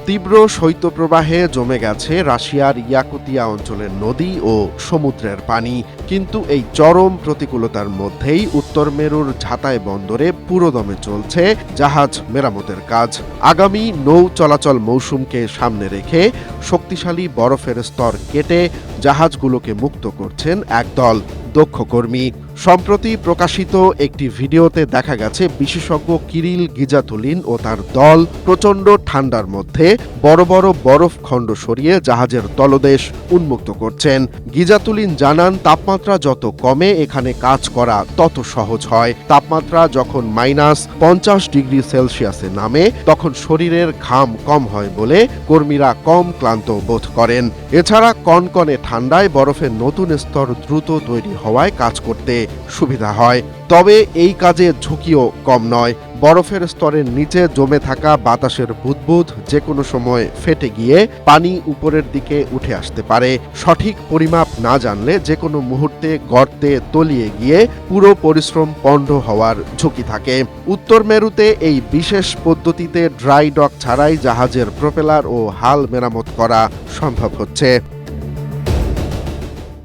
তীব্র শৈত্যপ্রবাহে জমে গেছে রাশিয়ার ইয়াকুতিয়া অঞ্চলের নদী ও সমুদ্রের পানি। কিন্তু এই চরম প্রতিকূলতার মধ্যেই উত্তর মেরুর ঝাঁতাই বন্দরে পুরোদমে চলছে জাহাজ মেরামতের কাজ। আগামী নৌ চলাচল মৌসুমকে সামনে রেখে শক্তিশালী বরফের স্তর কেটে জাহাজগুলোকে মুক্ত করছেন একদল দক্ষ কর্মী। সম্প্রতি প্রকাশিত একটি ভিডিওতে দেখা গেছে বিশেষজ্ঞ কিরিল গিজাতুলিন ও তার দল প্রচণ্ড ঠান্ডার মধ্যে বড় বড় বরফ খণ্ড সরিয়ে জাহাজের তলদেশ উন্মুক্ত করছেন। গিজাতুলিন জানান, তাপমাত্রা যত কমে এখানে কাজ করা তত সহজ হয়। তাপমাত্রা যখন -50 ডিগ্রি সেলসিয়াসে নামে তখন শরীরের ঘাম কম হয় বলে কর্মীরা কম ক্লান্ত বোধ করেন। এছাড়া কনকনে ঠান্ডায় বরফের নতুন স্তর দ্রুত তৈরি হওয়ায় কাজ করতে সুবিধা হয়। তবে এই কাজে ঝুঁকিও কম নয়। বরফের স্তরের নিচে জমে থাকা বাতাসের বুদবুদ যে কোনো সময় ফেটে গিয়ে পানি উপরের দিকে উঠে আসতে পারে। সঠিক পরিমাপ না জানলে যে কোনো মুহূর্তে গর্তে তলিয়ে গিয়ে পুরো পরিশ্রম পণ্ড হওয়ার ঝুঁকি থাকে। উত্তর মেরুতে এই বিশেষ পদ্ধতিতে ড্রাই ডক ছাড়াই জাহাজের প্রপেলার ও হাল মেরামত করা সম্ভব হচ্ছে।